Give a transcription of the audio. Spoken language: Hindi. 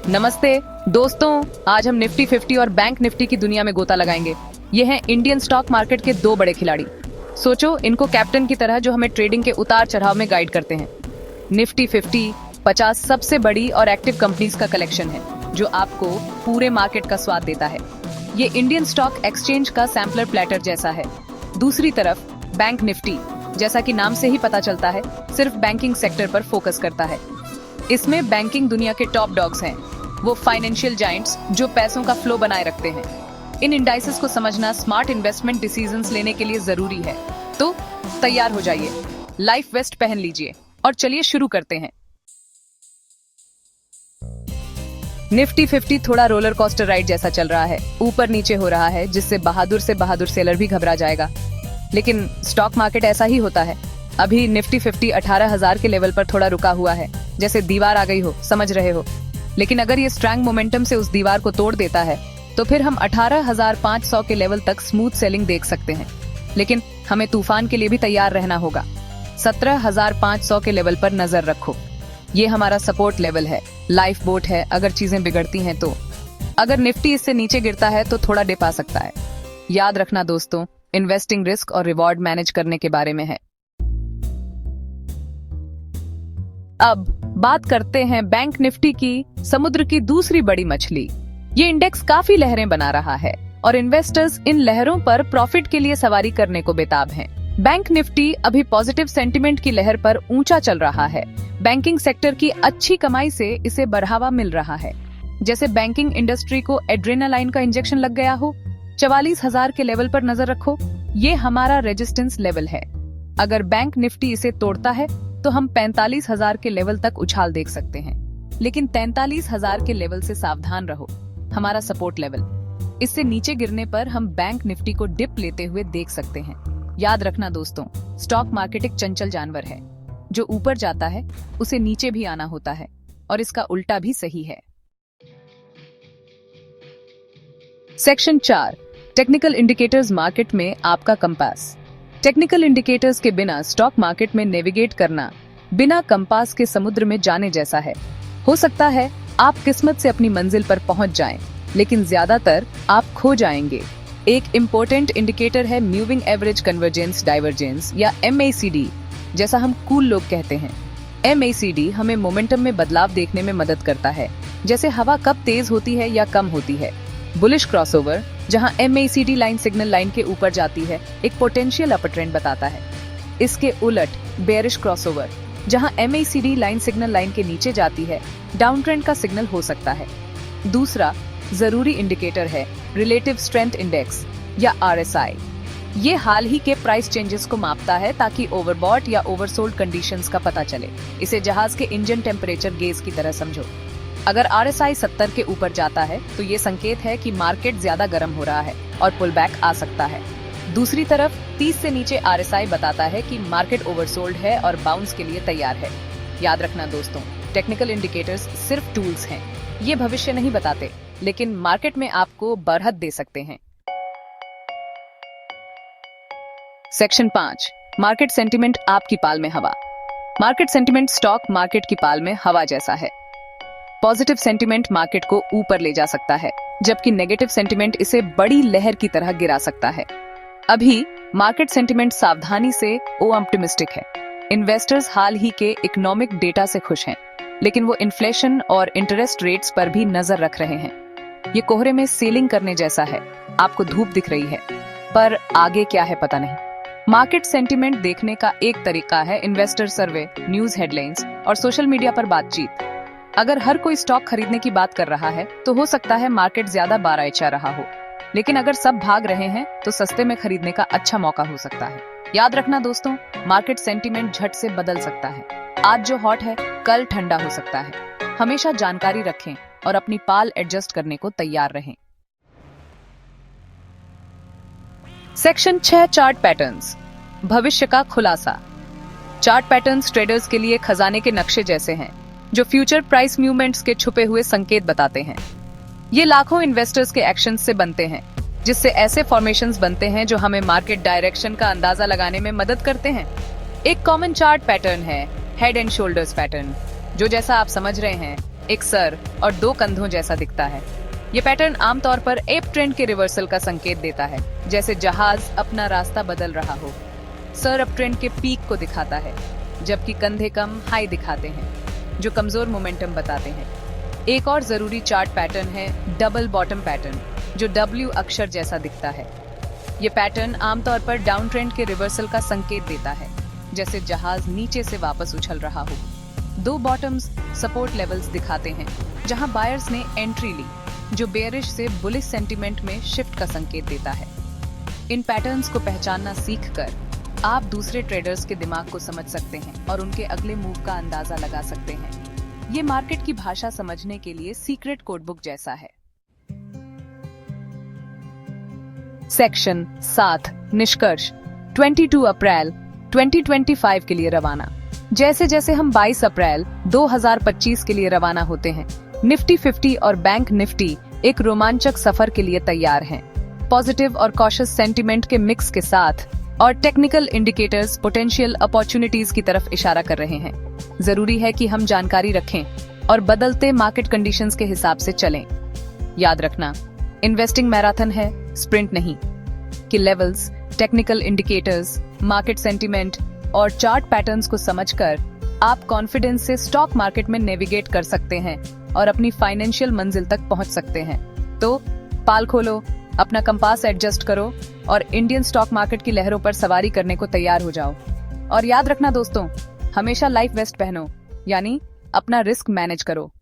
नमस्ते दोस्तों, आज हम निफ्टी 50 और बैंक निफ्टी की दुनिया में गोता लगाएंगे। ये हैं इंडियन स्टॉक मार्केट के दो बड़े खिलाड़ी। सोचो इनको कैप्टन की तरह जो हमें ट्रेडिंग के उतार चढ़ाव में गाइड करते हैं। निफ्टी 50 सबसे बड़ी और एक्टिव कंपनीज का कलेक्शन है जो आपको पूरे मार्केट का स्वाद देता है। ये इंडियन स्टॉक एक्सचेंज का सैम्पलर प्लेटर जैसा है। दूसरी तरफ बैंक निफ्टी, जैसा कि नाम से ही पता चलता है, सिर्फ बैंकिंग सेक्टर पर फोकस करता है। इसमें बैंकिंग दुनिया के टॉप डॉग्स हैं, वो फाइनेंशियल जायंट्स जो पैसों का फ्लो बनाए रखते हैं। इन इंडाइसेस को समझना स्मार्ट इन्वेस्टमेंट डिसीजंस लेने के लिए जरूरी है। तो तैयार हो जाइए, लाइफ वेस्ट पहन लीजिए और चलिए शुरू करते हैं। निफ्टी 50 थोड़ा रोलर कोस्टर राइड जैसा चल रहा है, ऊपर नीचे हो रहा है, जिससे बहादुर से बहादुर सेलर भी घबरा जाएगा। लेकिन स्टॉक मार्केट ऐसा ही होता है। अभी निफ्टी 50 18,000 के लेवल पर थोड़ा रुका हुआ है, जैसे दीवार आ गई हो, समझ रहे हो। लेकिन अगर ये स्ट्रॉन्ग मोमेंटम से उस दीवार को तोड़ देता है तो फिर हम 18,500 के लेवल तक स्मूथ सेलिंग देख सकते हैं। लेकिन हमें तूफान के लिए भी तैयार रहना होगा। 17,500 के लेवल पर नजर रखो, ये हमारा सपोर्ट लेवल है, लाइफ बोट है अगर चीजें बिगड़ती हैं तो। अगर निफ्टी इससे नीचे गिरता है तो थोड़ा डिप आ सकता है। याद रखना दोस्तों, इन्वेस्टिंग रिस्क और रिवॉर्ड मैनेज करने के बारे में है। अब बात करते हैं बैंक निफ्टी की, समुद्र की दूसरी बड़ी मछली। ये इंडेक्स काफी लहरें बना रहा है और इन्वेस्टर्स इन लहरों पर प्रॉफिट के लिए सवारी करने को बेताब हैं। बैंक निफ्टी अभी पॉजिटिव सेंटिमेंट की लहर पर ऊंचा चल रहा है। बैंकिंग सेक्टर की अच्छी कमाई से इसे बढ़ावा मिल रहा है, जैसे बैंकिंग इंडस्ट्री को एड्रेनालाइन का इंजेक्शन लग गया हो। 44,000 के लेवल पर नजर रखो, ये हमारा रेजिस्टेंस लेवल है। अगर बैंक निफ्टी इसे तोड़ता है तो हम 45,000 के लेवल तक उछाल देख सकते हैं। लेकिन 43,000 के लेवल से सावधान रहो, हमारा सपोर्ट लेवल। इससे नीचे गिरने पर हम बैंक निफ्टी को डिप लेते हुए देख सकते हैं। याद रखना दोस्तों, स्टॉक मार्केट एक चंचल जानवर है, जो ऊपर जाता है उसे नीचे भी आना होता है और इसका उल्टा भी सही है। सेक्शन 4, टेक्निकल इंडिकेटर्स मार्केट में आपका कंपास। टेक्निकल इंडिकेटर्स के बिना स्टॉक मार्केट में नेविगेट करना बिना कंपास के समुद्र में जाने जैसा है। हो सकता है आप किस्मत से अपनी मंजिल पर पहुंच जाएं, लेकिन ज्यादातर आप खो जाएंगे। एक इम्पोर्टेंट इंडिकेटर है मूविंग एवरेज कन्वर्जेंस डाइवर्जेंस या MACD, जैसा हम कूल लोग कहते हैं। MACD हमें मोमेंटम में बदलाव देखने में मदद करता है, जैसे हवा कब तेज होती है या कम होती है। बुलिश क्रॉसओवर, जहां MACD लाइन सिग्नल लाइन के ऊपर जाती है, एक पोटेंशियल अपर ट्रेंड बताता है। इसके उलट बेयरिश क्रॉसओवर, जहां MACD लाइन सिग्नल लाइन के नीचे जाती है, डाउन ट्रेंड का सिग्नल हो सकता है। दूसरा जरूरी इंडिकेटर है रिलेटिव स्ट्रेंथ इंडेक्स या RSI। ये हाल ही के प्राइस चेंजेस को मापता है ताकि ओवरबॉट या ओवरसोल्ड कंडीशंस का पता चले। इसे जहाज के इंजन टेम्परेचर गेज की तरह समझो। अगर RSI 70 के ऊपर जाता है तो ये संकेत है कि मार्केट ज्यादा गर्म हो रहा है और पुल बैक आ सकता है। दूसरी तरफ 30 से नीचे RSI बताता है कि मार्केट ओवरसोल्ड है और बाउंस के लिए तैयार है। याद रखना दोस्तों, टेक्निकल इंडिकेटर्स सिर्फ टूल्स हैं, ये भविष्य नहीं बताते, लेकिन मार्केट में आपको बढ़त दे सकते हैं। सेक्शन 5, मार्केट सेंटिमेंट आपकी पाल में हवा। मार्केट सेंटिमेंट स्टॉक मार्केट की पाल में हवा जैसा है। पॉजिटिव सेंटिमेंट मार्केट को ऊपर ले जा सकता है, जबकि नेगेटिव सेंटिमेंट इसे बड़ी लहर की तरह गिरा सकता है। अभी मार्केट सेंटिमेंट सावधानी से ऑप्टिमिस्टिक है। इन्वेस्टर्स हाल ही के इकोनॉमिक डेटा से खुश हैं, लेकिन वो इन्फ्लेशन और इंटरेस्ट रेट्स पर भी नजर रख रहे हैं। ये कोहरे में सेलिंग करने जैसा है, आपको धूप दिख रही है, पर आगे क्या है पता नहीं। मार्केट सेंटिमेंट देखने का एक तरीका है इन्वेस्टर सर्वे, न्यूज हेडलाइंस और सोशल मीडिया पर बातचीत। अगर हर कोई स्टॉक खरीदने की बात कर रहा है तो हो सकता है मार्केट ज्यादा बारआइचा रहा हो, लेकिन अगर सब भाग रहे हैं तो सस्ते में खरीदने का अच्छा मौका हो सकता है। याद रखना दोस्तों, मार्केट सेंटिमेंट झट से बदल सकता है। आज जो हॉट है कल ठंडा हो सकता है। हमेशा जानकारी रखें और अपनी पाल एडजस्ट करने को तैयार रहें। सेक्शन 6, चार्ट पैटर्न्स, भविष्य का खुलासा। चार्ट पैटर्न्स ट्रेडर्स के लिए खजाने के नक्शे जैसे हैं, जो फ्यूचर प्राइस मूवमेंट्स के छुपे हुए संकेत बताते हैं। ये लाखों इन्वेस्टर्स के एक्शंस से बनते हैं, जिससे ऐसे फॉर्मेशंस बनते हैं जो हमें मार्केट डायरेक्शन का अंदाजा लगाने में मदद करते हैं। एक कॉमन चार्ट पैटर्न है हेड एंड शोल्डर्स पैटर्न। जो जैसा आप समझ रहे हैं एक सर और दो कंधों जैसा दिखता है। ये पैटर्न आमतौर पर एप ट्रेंड के रिवर्सल का संकेत देता है, जैसे जहाज अपना रास्ता बदल रहा हो। सर अप ट्रेंड के पीक को दिखाता है, जबकि कंधे कम हाई दिखाते हैं, जो कमजोर मोमेंटम बताते हैं। एक और जरूरी चार्ट पैटर्न है डबल बॉटम पैटर्न, जो W अक्षर जैसा दिखता है। ये पैटर्न आमतौर पर डाउन ट्रेंड के रिवर्सल का संकेत देता है, जैसे जहाज नीचे से वापस उछल रहा हो। दो बॉटम्स सपोर्ट लेवल्स दिखाते हैं, जहां बायर्स ने एंट्री ली, जो बेयरिश से बुलिश सेंटीमेंट में शिफ्ट का संकेत देता है। इन पैटर्न्स को पहचानना सीखकर आप दूसरे ट्रेडर्स के दिमाग को समझ सकते हैं और उनके अगले मूव का अंदाजा लगा सकते हैं। ये मार्केट की भाषा समझने के लिए सीक्रेट कोडबुक जैसा है। सेक्शन 7 निष्कर्ष 22 अप्रैल 2025 के लिए रवाना। जैसे जैसे हम 22 अप्रैल 2025 के लिए रवाना होते हैं, निफ्टी 50 और बैंक निफ्टी एक रोमांचक सफर के लिए तैयार हैं। पॉजिटिव और कॉशियस सेंटिमेंट के मिक्स के साथ और टेक्निकल इंडिकेटर्स पोटेंशियल अपॉर्चुनिटीज की तरफ इशारा कर रहे हैं। जरूरी है कि हम जानकारी रखें और बदलते मार्केट कंडीशंस के हिसाब से चलें। याद रखना, इन्वेस्टिंग मैराथन है, स्प्रिंट नहीं। कि levels, technical indicators, market sentiment और चार्ट पैटर्न्स को समझकर आप कॉन्फिडेंस से स्टॉक मार्केट में नेविगेट कर सकते हैं और अपनी फाइनेंशियल मंजिल तक पहुंच सकते हैं। तो पाल खोलो, अपना कंपास एडजस्ट करो और इंडियन स्टॉक मार्केट की लहरों पर सवारी करने को तैयार हो जाओ। और याद रखना दोस्तों, हमेशा लाइफ वेस्ट पहनो, यानी अपना रिस्क मैनेज करो।